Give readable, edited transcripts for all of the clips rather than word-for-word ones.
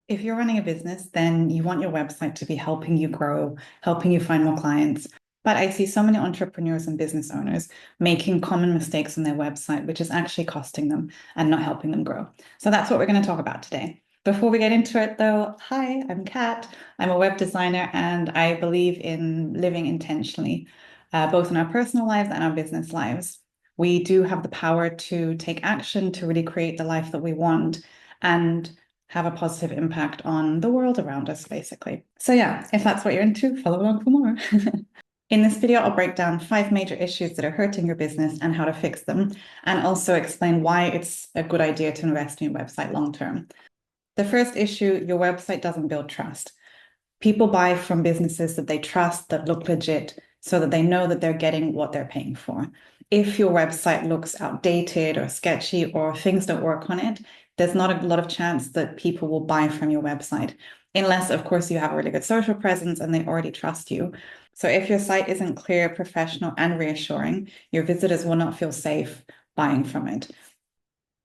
If you're running a business, then you want your website to be helping you grow, helping you find more clients. But I see so many entrepreneurs and business owners making common mistakes on their website, which is actually costing them and not helping them grow. So that's what we're going to talk about today. Before we get into it, though, hi, I'm Kat. I'm a web designer and I believe in living intentionally, both in our personal lives and our business lives. We do have the power to take action to really create the life that we want and have a positive impact on the world around us, basically. So yeah, if that's what you're into, follow along for more. In this video, I'll break down 5 major issues that are hurting your business and how to fix them, and also explain why it's a good idea to invest in your website long term. The first issue, your website doesn't build trust. People buy from businesses that they trust, that look legit, so that they know that they're getting what they're paying for. If your website looks outdated or sketchy or things don't work on it, there's not a lot of chance that people will buy from your website, unless, of course, you have a really good social presence and they already trust you. So if your site isn't clear, professional, and reassuring, your visitors will not feel safe buying from it.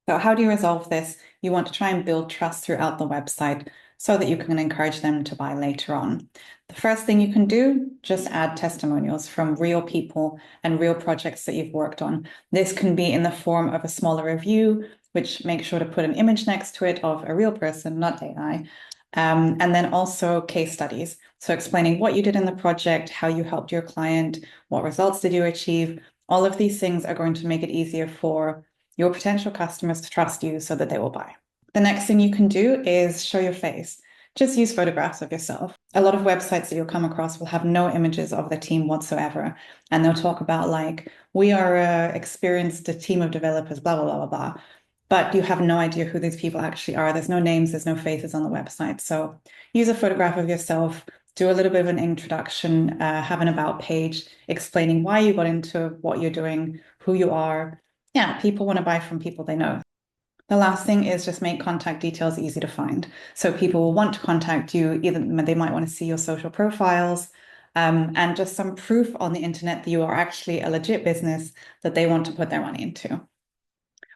So how do you resolve this? You want to try and build trust throughout the website so that you can encourage them to buy later on. The first thing you can do, just add testimonials from real people and real projects that you've worked on. This can be in the form of a smaller review, which make sure to put an image next to it of a real person, not AI. And then also case studies. So explaining what you did in the project, how you helped your client, what results did you achieve. All of these things are going to make it easier for your potential customers to trust you so that they will buy. The next thing you can do is show your face. Just use photographs of yourself. A lot of websites that you'll come across will have no images of the team whatsoever. And they'll talk about like, we are experienced a team of developers, blah, blah, blah, blah, blah. But you have no idea who these people actually are. There's no names, there's no faces on the website. So use a photograph of yourself, do a little bit of an introduction, have an about page explaining why you got into what you're doing, who you are. Yeah, people want to buy from people they know. The last thing is just make contact details easy to find. So people will want to contact you, either they might want to see your social profiles, and just some proof on the internet that you are actually a legit business that they want to put their money into.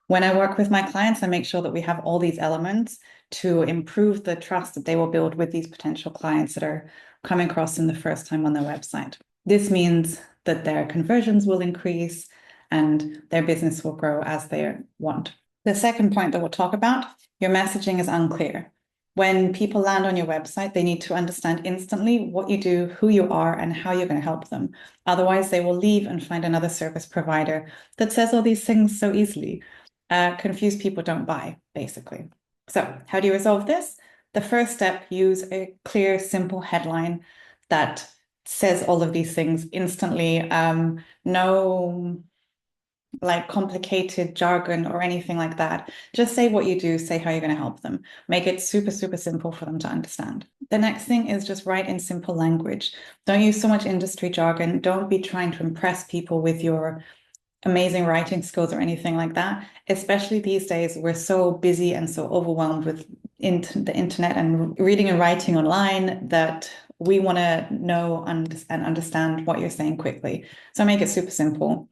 When I work with my clients, I make sure that we have all these elements to improve the trust that they will build with these potential clients that are coming across them the first time on their website. This means that their conversions will increase and their business will grow as they want. The second point that we'll talk about, your messaging is unclear. When people land on your website, they need to understand instantly what you do, who you are, and how you're going to help them. Otherwise, they will leave and find another service provider that says all these things so easily. Confused people don't buy, basically. So how do you resolve this? The first step, use a clear, simple headline that says all of these things instantly. No like complicated jargon or anything like that. Just say what you do, say how you're going to help them. Make it super, super simple for them to understand. The next thing is just write in simple language. Don't use so much industry jargon. Don't be trying to impress people with your amazing writing skills or anything like that. Especially these days, we're so busy and so overwhelmed with the internet and reading and writing online that we want to know and understand what you're saying quickly. So make it super simple.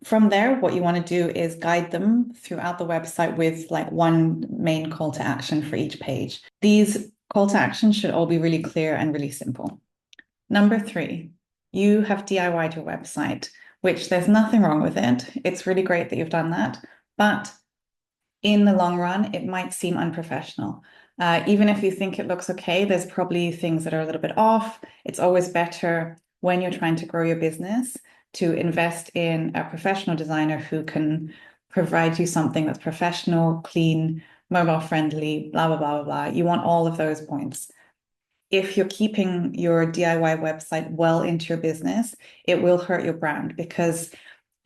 From there, what you want to do is guide them throughout the website with like one main call to action for each page. These call to actions should all be really clear and really simple. Number 3, you have DIY'd your website, which there's nothing wrong with it. It's really great that you've done that, but in the long run, it might seem unprofessional. Even if you think it looks okay, there's probably things that are a little bit off. It's always better when you're trying to grow your business to invest in a professional designer who can provide you something that's professional, clean, mobile friendly, blah, blah, blah, blah, blah. You want all of those points. If you're keeping your DIY website well into your business, it will hurt your brand because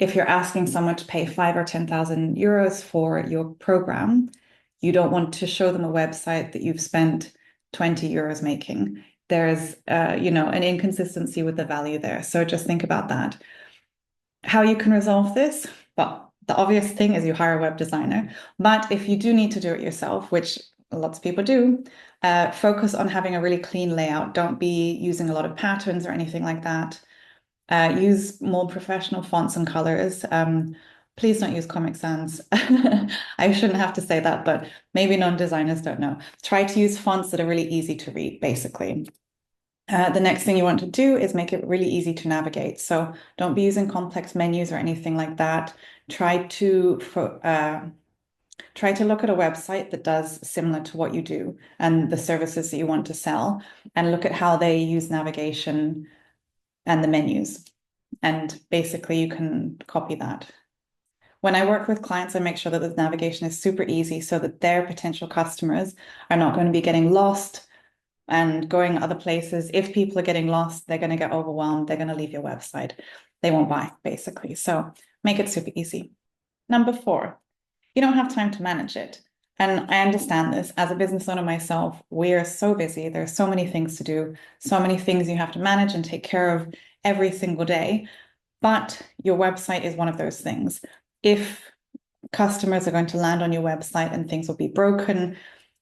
if you're asking someone to pay 5 or 10,000 euros for your program, you don't want to show them a website that you've spent 20 euros making. There's, an inconsistency with the value there. So just think about that. How you can resolve this? Well, the obvious thing is you hire a web designer. But if you do need to do it yourself, which lots of people do, focus on having a really clean layout. Don't be using a lot of patterns or anything like that. Use more professional fonts and colors. Please don't use Comic Sans. I shouldn't have to say that, but maybe non-designers don't know. Try to use fonts that are really easy to read, basically. The next thing you want to do is make it really easy to navigate. So don't be using complex menus or anything like that. Try to look at a website that does similar to what you do and the services that you want to sell, and look at how they use navigation and the menus. And basically, you can copy that. When I work with clients, I make sure that the navigation is super easy so that their potential customers are not going to be getting lost and going other places. If people are getting lost, they're going to get overwhelmed. They're going to leave your website. They won't buy, basically. So make it super easy. Number 4, you don't have time to manage it. And I understand this. As a business owner myself, we're so busy. There's so many things to do, so many things you have to manage and take care of every single day. But your website is one of those things. If customers are going to land on your website and things will be broken,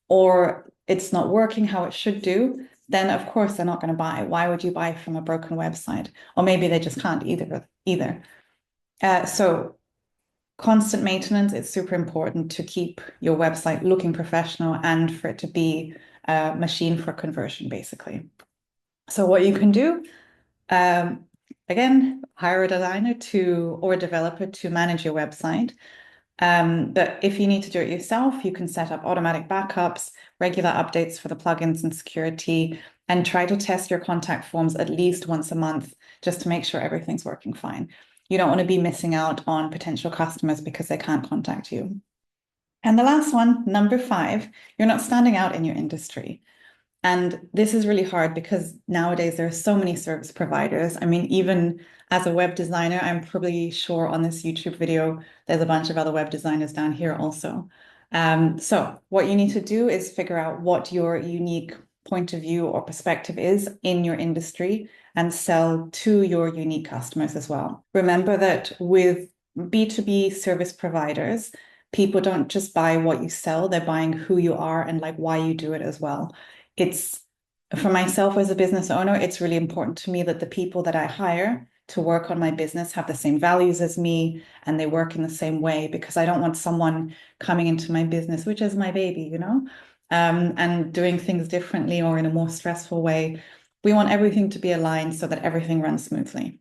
or it's not working how it should do, then of course they're not going to buy. Why would you buy from a broken website? Or maybe they just can't either. So constant maintenance is super important to keep your website looking professional and for it to be a machine for conversion, basically. So what you can do, again, hire a designer or a developer to manage your website. But if you need to do it yourself, you can set up automatic backups, regular updates for the plugins and security, and try to test your contact forms at least once a month just to make sure everything's working fine. You don't want to be missing out on potential customers because they can't contact you. And the last one, number 5, you're not standing out in your industry. And this is really hard because nowadays there are so many service providers. I mean, even as a web designer, I'm probably sure on this YouTube video, there's a bunch of other web designers down here also. So what you need to do is figure out what your unique point of view or perspective is in your industry and sell to your unique customers as well. Remember that with B2B service providers, people don't just buy what you sell, they're buying who you are and like why you do it as well. It's for myself as a business owner, it's really important to me that the people that I hire to work on my business have the same values as me and they work in the same way, because I don't want someone coming into my business, which is my baby, and doing things differently or in a more stressful way. We want everything to be aligned so that everything runs smoothly.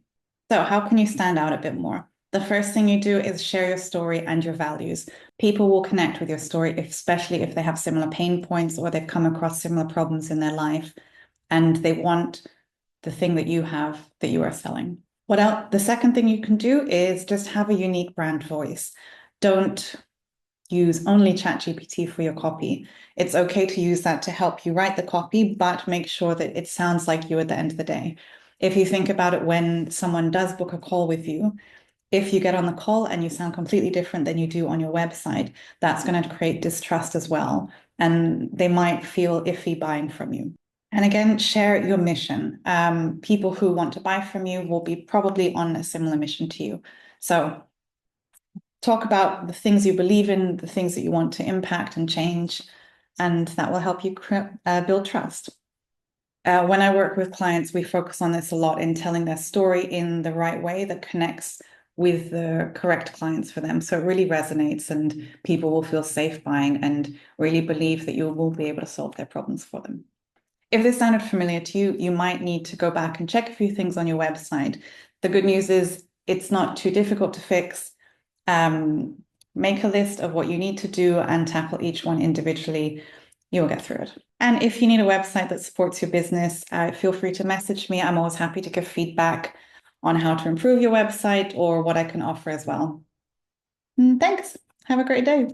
So how can you stand out a bit more? The first thing you do is share your story and your values. People will connect with your story, especially if they have similar pain points or they've come across similar problems in their life and they want the thing that you have that you are selling. What else? The second thing you can do is just have a unique brand voice. Don't use only ChatGPT for your copy. It's okay to use that to help you write the copy, but make sure that it sounds like you at the end of the day. If you think about it, when someone does book a call with you, if you get on the call and you sound completely different than you do on your website, that's going to create distrust as well. And they might feel iffy buying from you. And again, share your mission. People who want to buy from you will be probably on a similar mission to you. So talk about the things you believe in, the things that you want to impact and change, and that will help you build trust. When I work with clients, we focus on this a lot in telling their story in the right way that connects with the correct clients for them. So it really resonates and people will feel safe buying and really believe that you will be able to solve their problems for them. If this sounded familiar to you, you might need to go back and check a few things on your website. The good news is it's not too difficult to fix. Make a list of what you need to do and tackle each one individually. You'll get through it. And if you need a website that supports your business, feel free to message me. I'm always happy to give feedback on how to improve your website or what I can offer as well. Thanks. Have a great day.